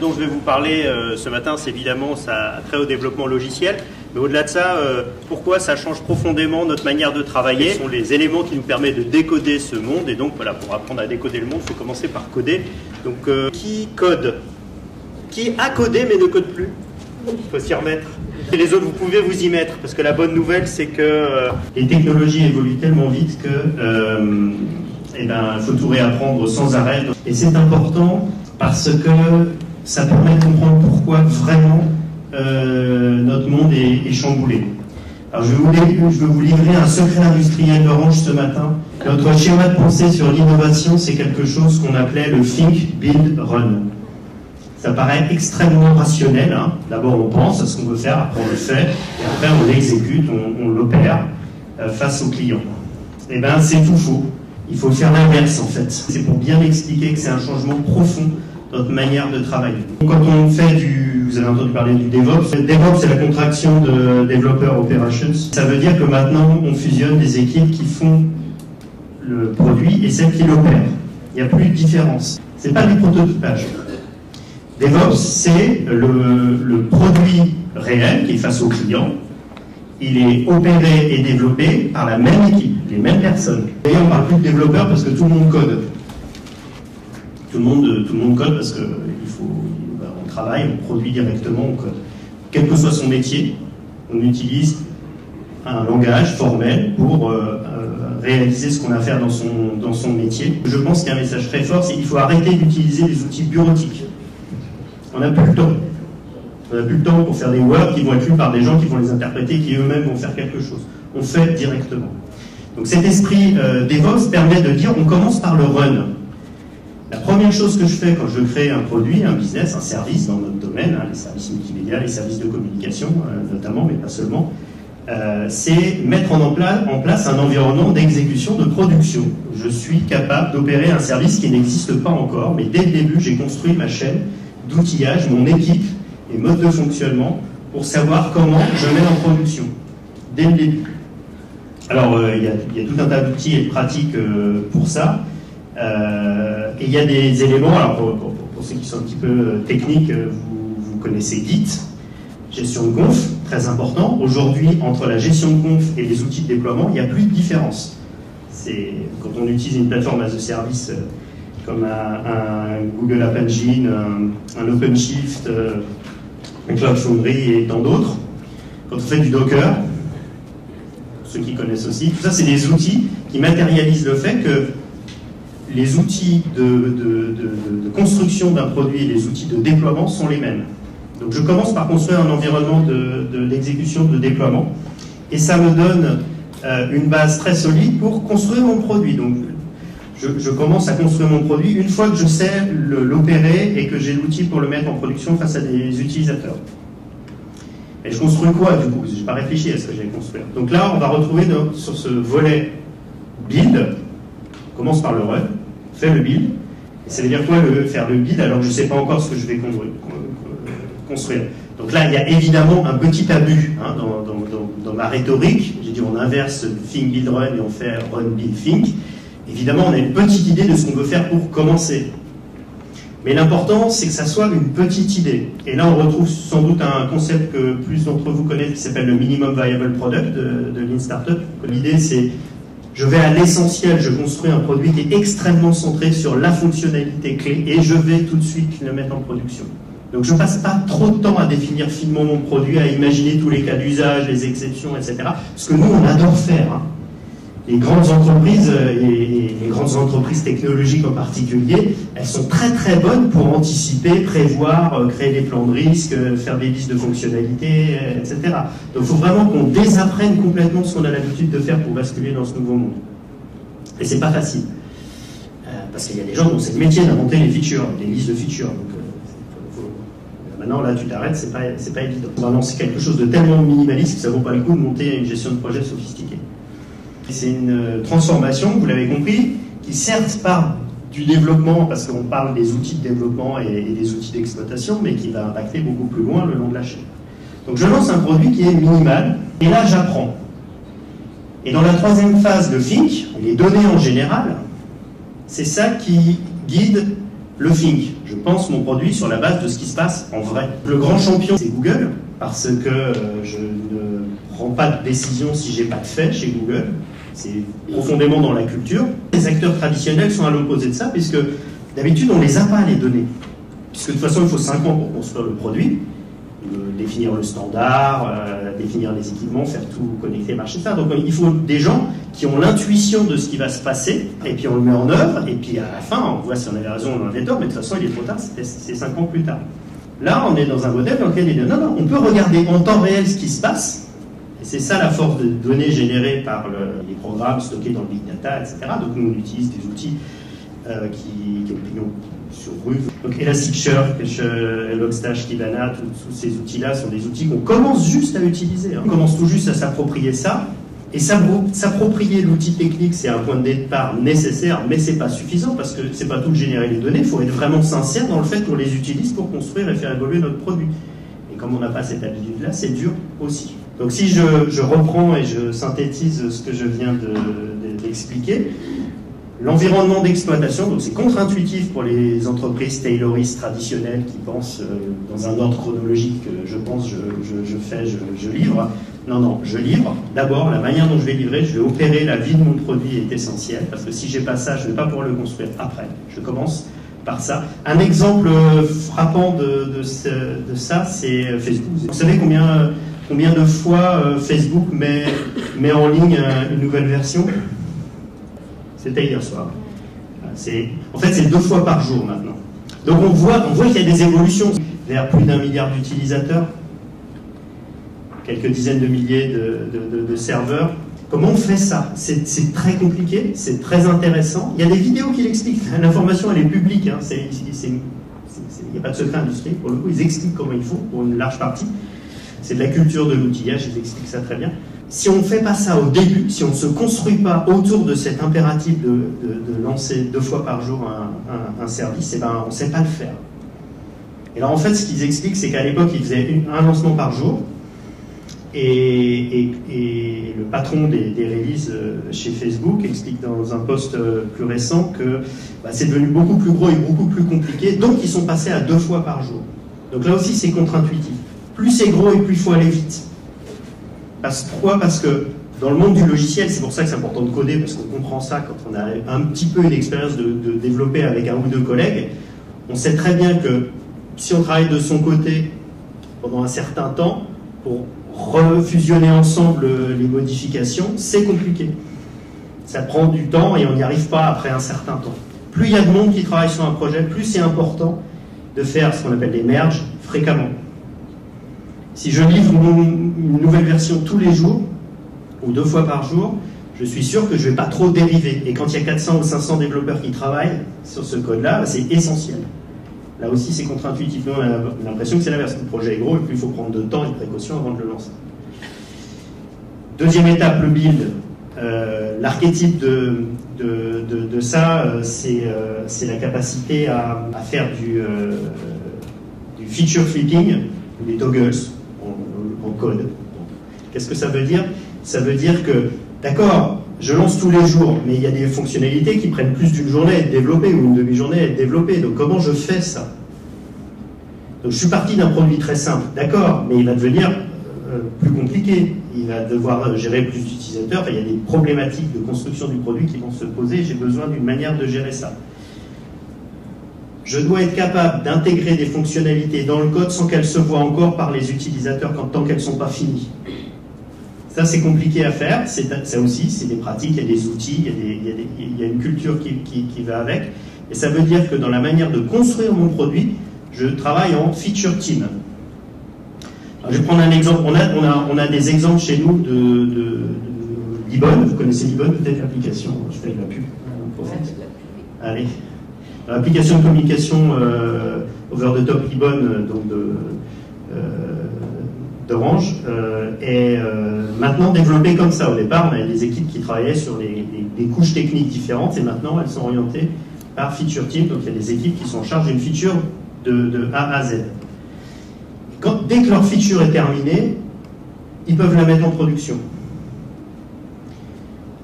dont je vais vous parler ce matin, c'est évidemment ça a trait au développement logiciel. Mais au-delà de ça, pourquoi ça change profondément notre manière de travailler? Ce sont les éléments qui nous permettent de décoder ce monde. Et donc voilà, pour apprendre à décoder le monde, il faut commencer par coder. Donc qui code? Qui a codé mais ne code plus? Il faut s'y remettre. Et les autres, vous pouvez vous y mettre, parce que la bonne nouvelle, c'est que les technologies évoluent tellement vite que il faut tout réapprendre sans arrêt. Et c'est important parce que ça permet de comprendre pourquoi vraiment notre monde est chamboulé. Alors je vais vous livrer un secret industriel d'Orange ce matin. Notre schéma de pensée sur l'innovation, c'est quelque chose qu'on appelait le Think, Build, Run. Ça paraît extrêmement rationnel. Hein. D'abord, on pense à ce qu'on veut faire, après on le fait, et après on l'exécute, on l'opère face au client. Eh bien, c'est tout faux. Il faut faire l'inverse, en fait. C'est pour bien expliquer que c'est un changement profond dans notre manière de travailler. Quand on fait vous avez entendu parler du DevOps. DevOps, c'est la contraction de Developer Operations. Ça veut dire que maintenant, on fusionne des équipes qui font le produit et celles qui l'opèrent. Il n'y a plus de différence. C'est pas du prototypage. DevOps, c'est le produit réel qui est face au client. Il est opéré et développé par la même équipe, les mêmes personnes. D'ailleurs, on ne parle plus de développeurs parce que tout le monde code. Tout le monde code parce qu'on travaille, on produit directement, on code. Quel que soit son métier, on utilise un langage formel pour réaliser ce qu'on a à faire dans son métier. Je pense qu'il y a un message très fort, c'est qu'il faut arrêter d'utiliser des outils bureautiques. On n'a plus le temps. On n'a plus le temps pour faire des words qui vont être lus par des gens qui vont les interpréter, qui eux-mêmes vont faire quelque chose. On fait directement. Donc cet esprit DevOps permet de dire on commence par le run. La première chose que je fais quand je crée un produit, un business, un service dans notre domaine, les services multimédia, les services de communication notamment, mais pas seulement, c'est mettre en place un environnement d'exécution, de production. Je suis capable d'opérer un service qui n'existe pas encore, mais dès le début, j'ai construit ma chaîne d'outillage, mon équipe et mode de fonctionnement pour savoir comment je mets en production, dès le début. Alors, il y a tout un tas d'outils et de pratiques pour ça. Et il y a des éléments, alors pour ceux qui sont un petit peu techniques, vous connaissez Git, gestion de conf, très important. Aujourd'hui, entre la gestion de conf et les outils de déploiement, il n'y a plus de différence. Quand on utilise une plateforme as a service comme un Google App Engine, un OpenShift, un Cloud Foundry et tant d'autres, quand on fait du Docker, ceux qui connaissent aussi, tout ça c'est des outils qui matérialisent le fait que les outils de construction d'un produit et les outils de déploiement sont les mêmes. Donc je commence par construire un environnement d'exécution, de déploiement, et ça me donne une base très solide pour construire mon produit. Donc je commence à construire mon produit une fois que je sais l'opérer et que j'ai l'outil pour le mettre en production face à des utilisateurs. Et je construis quoi du coup? Je n'ai pas réfléchi à ce que j'ai construire. Donc là, on va retrouver sur ce volet build, on commence par le run, fait le build. Et ça veut dire quoi faire le build alors que je ne sais pas encore ce que je vais construire. Donc là, il y a évidemment un petit abus hein, dans ma rhétorique. J'ai dit on inverse think, build, run et on fait run, build, think. Évidemment, on a une petite idée de ce qu'on veut faire pour commencer. Mais l'important, c'est que ça soit une petite idée. Et là, on retrouve sans doute un concept que plus d'entre vous connaissent qui s'appelle le Minimum Viable Product de Lean Startup. L'idée, c'est je vais à l'essentiel, je construis un produit qui est extrêmement centré sur la fonctionnalité clé et je vais tout de suite le mettre en production. Donc je ne passe pas trop de temps à définir finement mon produit, à imaginer tous les cas d'usage, les exceptions, etc. Ce que nous, on adore faire. Hein. Les grandes entreprises, et les grandes entreprises technologiques en particulier, elles sont très très bonnes pour anticiper, prévoir, créer des plans de risque, faire des listes de fonctionnalités, etc. Donc il faut vraiment qu'on désapprenne complètement ce qu'on a l'habitude de faire pour basculer dans ce nouveau monde. Et c'est pas facile. Parce qu'il y a des gens dont c'est le métier d'inventer les features, les listes de features. Donc, maintenant là tu t'arrêtes, c'est pas évident. On va lancer quelque chose de tellement minimaliste que ça vaut pas le coup de monter une gestion de projet sophistiquée. C'est une transformation, vous l'avez compris, qui certes part du développement, parce qu'on parle des outils de développement et des outils d'exploitation, mais qui va impacter beaucoup plus loin le long de la chaîne. Donc je lance un produit qui est minimal, et là j'apprends. Et dans la troisième phase de Think, les données en général, c'est ça qui guide le Think. Je pense mon produit sur la base de ce qui se passe en vrai. Le grand champion, c'est Google, parce que je ne prends pas de décision si j'ai pas de fait chez Google. C'est profondément dans la culture. Les acteurs traditionnels sont à l'opposé de ça, puisque d'habitude, on ne les a pas, les données. Puisque de toute façon, il faut 5 ans pour construire le produit, définir le standard, définir les équipements, faire tout connecter, marcher, ça. Donc il faut des gens qui ont l'intuition de ce qui va se passer, et puis on le met en œuvre, et puis à la fin, on voit si on avait raison ou on avait tort, mais de toute façon, il est trop tard, c'est 5 ans plus tard. Là, on est dans un modèle dans lequel il dit non, on peut regarder en temps réel ce qui se passe, et c'est ça la force de données générées par les programmes stockés dans le big data, etc. Donc nous, on utilise des outils qui ont pignon sur rue. Donc Elasticsearch, Logstash, Kibana, tous ces outils-là sont des outils qu'on commence juste à utiliser. On commence tout juste à s'approprier ça. Et s'approprier l'outil technique, c'est un point de départ nécessaire, mais c'est pas suffisant parce que c'est pas tout de générer les données. Il faut être vraiment sincère dans le fait qu'on les utilise pour construire et faire évoluer notre produit. Et comme on n'a pas cette habitude-là, c'est dur aussi. Donc si je reprends et je synthétise ce que je viens d'expliquer, l'environnement d'exploitation, donc c'est contre-intuitif pour les entreprises tayloristes traditionnelles qui pensent dans un ordre chronologique, je pense, je fais, je livre. Non, je livre. D'abord, la manière dont je vais livrer, je vais opérer la vie de mon produit est essentielle, parce que si j'ai pas ça, je ne vais pas pouvoir le construire après. Je commence par ça. Un exemple frappant de ça, c'est Facebook. Vous savez combien de fois Facebook met en ligne une nouvelle version? C'était hier soir. En fait, c'est 2 fois par jour maintenant. Donc on voit qu'il y a des évolutions vers plus d'1 milliard d'utilisateurs, quelques dizaines de milliers de serveurs. Comment on fait ça? C'est très compliqué, c'est très intéressant. Il y a des vidéos qui l'expliquent. L'information, elle est publique. Hein. Il n'y a pas de secret industriel. Pour le coup, ils expliquent comment il faut, pour une large partie. C'est de la culture de l'outillage, ils expliquent ça très bien. Si on ne fait pas ça au début, si on ne se construit pas autour de cet impératif de lancer 2 fois par jour un service, eh ben, on ne sait pas le faire. Et alors en fait, ce qu'ils expliquent, c'est qu'à l'époque, ils faisaient un lancement par jour. Et le patron des releases chez Facebook explique dans un post plus récent que c'est devenu beaucoup plus gros et beaucoup plus compliqué, donc ils sont passés à 2 fois par jour. Donc là aussi, c'est contre-intuitif. Plus c'est gros et plus il faut aller vite. Pourquoi? Parce que dans le monde du logiciel, c'est pour ça que c'est important de coder, parce qu'on comprend ça quand on a un petit peu une expérience de développer avec 1 ou 2 collègues. On sait très bien que si on travaille de son côté pendant un certain temps, pour refusionner ensemble les modifications, c'est compliqué. Ça prend du temps et on n'y arrive pas après un certain temps. Plus il y a de monde qui travaille sur un projet, plus c'est important de faire ce qu'on appelle des merges fréquemment. Si je livre une nouvelle version tous les jours, ou 2 fois par jour, je suis sûr que je ne vais pas trop dériver. Et quand il y a 400 ou 500 développeurs qui travaillent sur ce code-là, c'est essentiel. Là aussi, c'est contre-intuitif. On a l'impression que c'est l'inverse. Le projet est gros et puis il faut prendre de temps et de précautions avant de le lancer. Deuxième étape, le build. L'archétype de ça, c'est la capacité à faire du feature flipping, ou des toggles en code. Qu'est-ce que ça veut dire? Ça veut dire que, d'accord, je lance tous les jours, mais il y a des fonctionnalités qui prennent plus d'une journée à être développées ou une demi-journée à être développées. Donc comment je fais ça? Donc je suis parti d'un produit très simple, d'accord, mais il va devenir plus compliqué. Il va devoir gérer plus d'utilisateurs. Enfin, il y a des problématiques de construction du produit qui vont se poser. J'ai besoin d'une manière de gérer ça. Je dois être capable d'intégrer des fonctionnalités dans le code sans qu'elles se voient encore par les utilisateurs tant qu'elles ne sont pas finies. Ça, c'est compliqué à faire. Ça aussi, c'est des pratiques, il y a des outils, il y a une culture qui va avec. Et ça veut dire que dans la manière de construire mon produit, je travaille en feature team. Alors, je vais prendre un exemple. On a des exemples chez nous de Libon. Vous connaissez Libon, peut-être l'application. Je fais de la pub. Allez. L'application de communication over the top Libon, donc d'Orange, est maintenant développée comme ça. Au départ, on avait des équipes qui travaillaient sur des couches techniques différentes, et maintenant elles sont orientées par feature team. Donc il y a des équipes qui sont en charge d'une feature de A à Z. Dès que leur feature est terminée, ils peuvent la mettre en production.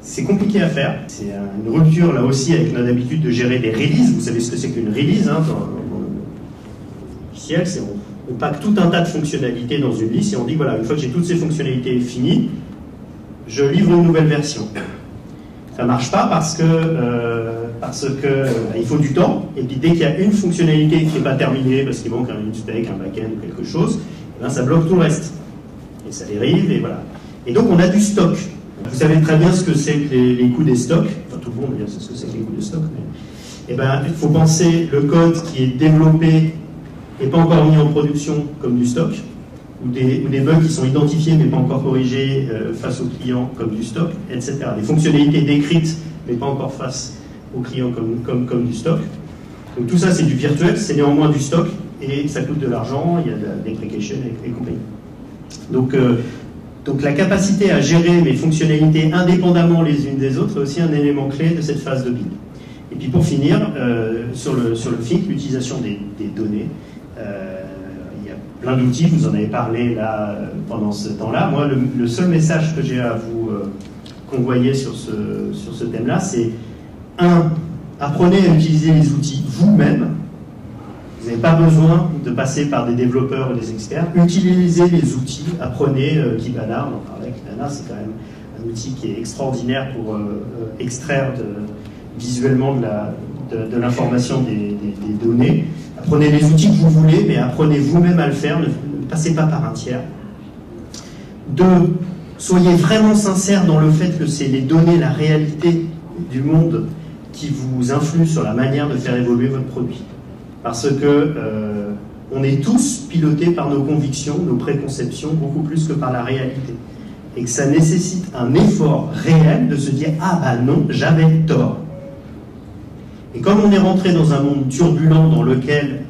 C'est compliqué à faire. C'est une rupture là aussi avec notre habitude de gérer des releases. Vous savez ce que c'est qu'une release, hein, logiciel, c'est on pack tout un tas de fonctionnalités dans une liste et on dit voilà, une fois que j'ai toutes ces fonctionnalités finies, je livre une nouvelle version. Ça ne marche pas parce que il faut du temps, et puis dès qu'il y a une fonctionnalité qui n'est pas terminée, parce qu'il manque une spec, un back-end ou quelque chose, eh bien, ça bloque tout le reste. Et ça dérive, et voilà. Et donc on a du stock. Vous savez très bien ce que c'est que les coûts des stocks, enfin tout le monde sait ce que c'est que les coûts des stocks, mais il faut penser le code qui est développé et pas encore mis en production comme du stock, ou des bugs qui sont identifiés mais pas encore corrigés face au client comme du stock, etc. Des fonctionnalités décrites mais pas encore face au client comme du stock. Donc tout ça c'est du virtuel, c'est néanmoins du stock et ça coûte de l'argent, il y a de la deprecation et compagnie. Donc la capacité à gérer mes fonctionnalités indépendamment les unes des autres est aussi un élément clé de cette phase de build. Et puis pour finir, sur le FIC, l'utilisation des données, il y a plein d'outils, vous en avez parlé là pendant ce temps-là. Moi, le seul message que j'ai à vous convoyer sur ce thème-là, c'est 1. Apprenez à utiliser les outils vous-même. Vous n'avez pas besoin de passer par des développeurs ou des experts. Utilisez les outils, apprenez Kibana, on en parlait, Kibana c'est quand même un outil qui est extraordinaire pour extraire visuellement de l'information des données. Apprenez les outils que vous voulez, mais apprenez vous-même à le faire, ne passez pas par un tiers. 2. Soyez vraiment sincère dans le fait que c'est les données, la réalité du monde qui vous influent sur la manière de faire évoluer votre produit. Parce que on est tous pilotés par nos convictions, nos préconceptions, beaucoup plus que par la réalité. Et que ça nécessite un effort réel de se dire « Ah bah non, j'avais tort ». Et comme on est rentré dans un monde turbulent dans lequel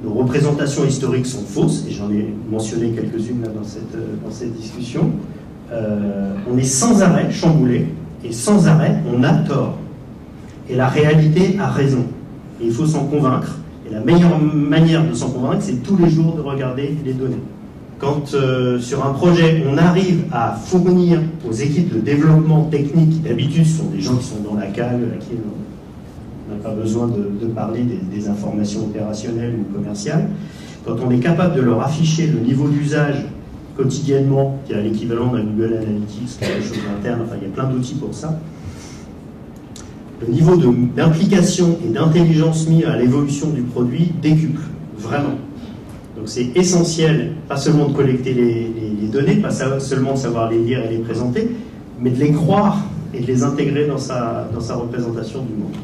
nos représentations historiques sont fausses, et j'en ai mentionné quelques-unes là dans cette discussion, on est sans arrêt chamboulé, et sans arrêt, on a tort. Et la réalité a raison. Et il faut s'en convaincre. Et la meilleure manière de s'en convaincre, c'est tous les jours de regarder les données. Quand sur un projet, on arrive à fournir aux équipes de développement technique, qui d'habitude sont des gens qui sont dans la cale, à qui on n'a pas besoin de parler des informations opérationnelles ou commerciales, quand on est capable de leur afficher le niveau d'usage quotidiennement, qui est l'équivalent d'un Google Analytics, quelque chose d'interne, enfin il y a plein d'outils pour ça, le niveau d'implication et d'intelligence mis à l'évolution du produit décuple, vraiment. Donc c'est essentiel, pas seulement de collecter les données, pas seulement de savoir les lire et les présenter, mais de les croire et de les intégrer dans sa représentation du monde.